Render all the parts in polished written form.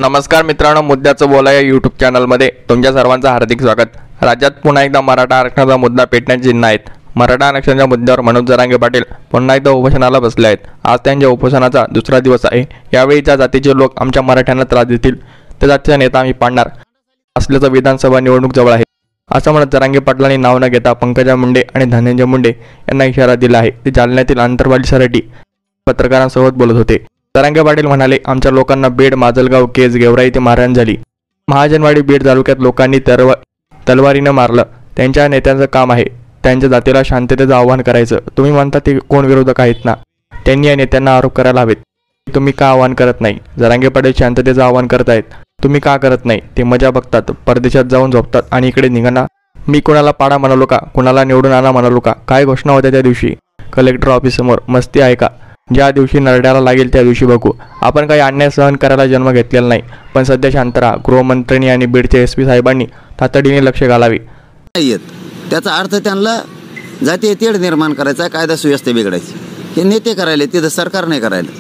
नमस्कार मित्रांनो, मुद्द्याचं बोला या यूट्यूब चॅनलमध्ये तुमच्या सर्वांचं हार्दिक स्वागत। राज्यात पुन्हा एकदा मराठा आरक्षणाचा मुद्दा पेटण्याची चिन्ह आहेत। मराठा आरक्षणाच्या मुद्द्यावर मनोज जरांगे पाटील पुन्हा एकदा उपोषणाला बसले आहेत। आज त्यांच्या उपोषणाचा दुसरा दिवस आहे। यावेळी ज्या जातीचे लोक आमच्या मराठ्यांना त्रास देतील त्या जातीचा नेता आम्ही पाडणार असल्याचं विधानसभा निवडणूक जवळ आहे असं म्हणत जरांगे पाटलांनी नाव न घेता पंकजा मुंडे आणि धनंजय मुंडे यांना इशारा दिला आहे। ते जालन्यातील आंतरवाली सराटी पत्रकारांसोबत बोलत होते। जरांगे पाटील म्हणाले, आमच्या लोकांना बेड, माजलगाव, केज, गेवराई ते मारहाण झाली। महाजनवाडी बीड तालुक्यात लोकांनी तलवारीनं मारलं। त्यांच्या नेत्यांचं काम आहे त्यांच्या जातीला शांततेचं आव्हान करायचं। तुम्ही म्हणता ते कोण विरोधक आहेत ना, त्यांनी या नेत्यांना आरोप करायला हवेत। तुम्ही का आव्हान करत नाही? जरांगे पाटील शांततेचं आव्हान करत आहेत, तुम्ही का करत नाही? ते मजा बघतात, परदेशात जाऊन झोपतात आणि इकडे निघाना। मी कोणाला पाडा म्हणालो का? कोणाला निवडून आणा म्हणालो का? काय घोषणा होत्या त्या दिवशी? कलेक्टर ऑफिस समोर मस्ती आहे का? ज्या दिवशी नरड्याला लागेल त्या दिवशी बघू। आपण काही अन्याय सहन करायला जन्म घेतलेला नाही, पण सध्या शांत राहा। गृहमंत्र्यांनी आणि बीडचे SP साहेबांनी तातडीने लक्ष घालावे। त्याचा अर्थ त्यांना जातीय तेढ निर्माण करायचा, कायदा सुव्यवस्था बिघडायची। हे नेते करायले, तिथं सरकार नाही करायला,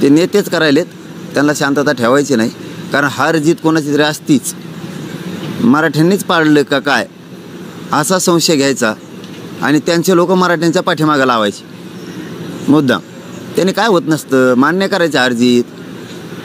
ते नेतेच करायलेत। त्यांना शांतता ठेवायची नाही, कारण हार जीत कोणाची तरी असतीच। मराठ्यांनीच पाडलं का काय असा संशय घ्यायचा आणि त्यांचे लोक मराठ्यांच्या पाठीमागे लावायचे मुद्दाम। त्याने काय होत नसतं, मान्य करायचं हार जीत।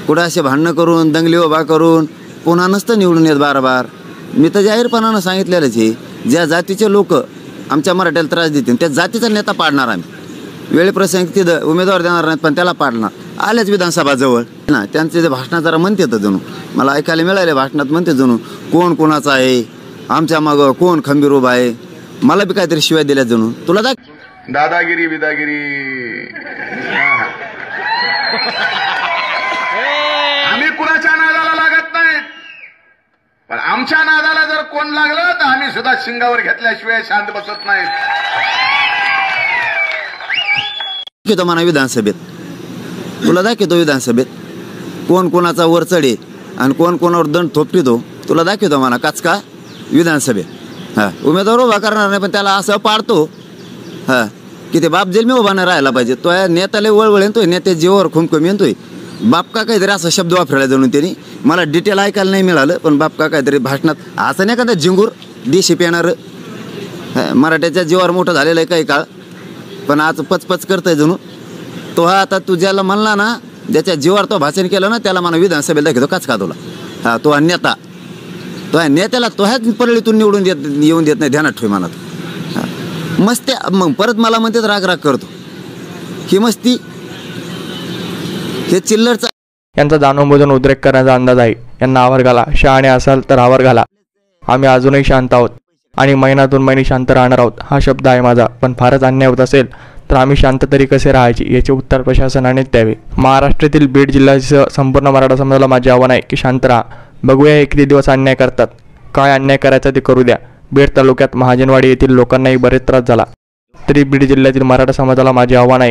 कुठं असे भांडणं करून दंगली उभा करून पुन्हा नसतं निवडून येत बार। मी तर जाहीरपणानं सांगितलेलंच आहे, ज्या जातीचे लोक आमच्या मराठ्याला त्रास देतील त्या जातीचा नेता पाडणार आम्ही। वेळेप्रसंगी तिथं उमेदवार देणार नाहीत, पण त्याला पाडणार। आलेच विधानसभा जवळ ना, त्यांचे जे भाषणात जरा म्हणते तर जणू मला ऐकायला मिळाले, भाषणात म्हणते जणू कोण कोणाचा आहे, आमच्या मग कोण खंबीर उभा आहे। मला बी काहीतरी शिवाय दिल्या जणू, तुला दादागिरी बिदागिरी। आम्ही कुणाच्या नादाला लागत नाहीत, पण आमच्या नादाला जर कोण लागलं तर आम्ही सुद्धा शिंगावर घेतल्याशिवाय शांत बसत नाहीत। दाखवतो म्हणा विधानसभेत, तुला दाखवतो विधानसभेत कोण कोणाचा वर चढे आणि कोण कोणावर दंड थोपटितो, तुला दाखवतो म्हणा काचका विधानसभेत। उमेदवार उभा करणार नाही, पण त्याला असं पाडतो की ते बाप जेल मी उभा नाही राहायला पाहिजे। तो नेत्याला वळवळ येतोय, नेत्या जीवावर खुमखुम येतोय। बाप का काहीतरी असा शब्द वापरायला जाणून त्यांनी, मला डिटेल ऐकायला नाही मिळालं, पण बाप का काहीतरी भाषणात असं नाही का झिंगूर देशी पेणार मराठ्याच्या जीवावर मोठं झालेलं आहे काही काळ, पण आज पचपच करतोय जणू तो। आता तू ज्याला म्हणला ना, ज्याच्या जीवावर तो भाषण केलं ना, त्याला म्हणा विधानसभेला दाखवतो काच का तुला। तो नेता, तो नेत्याला तो ह्याच परळीतून निवडून येऊन देत नाही, ध्यानात ठेव मनात। मस्ती मग परत मला म्हणते राग करतो, ही मस्ती हे चिल्लरचा। यांचा जाणून बुजून उद्रेक करण्याचा अंदाज आहे। यांना आवर घाला, शहाणे असाल तर आवर घाला। आम्ही अजूनही शांत आहोत आणि महिन्यातून महिने शांत राहणार आहोत हा शब्द आहे माझा, पण फारच अन्याय होत असेल तर आम्ही शांत तरी कसे राहायचे याचे उत्तर प्रशासनाने द्यावे। महाराष्ट्रातील बीड जिल्ह्यासह संपूर्ण मराठा समाजाला माझे आव्हान आहे की शांत राहा। बघूया हे किती दिवस अन्याय करतात, काय अन्याय करायचा ते करू द्या। बीड तालुक्यात महाजनवाडी येथील लोकांनाही बरेच त्रास झाला, तरी बीड जिल्ह्यातील मराठा समाजाला माझे आव्हान आहे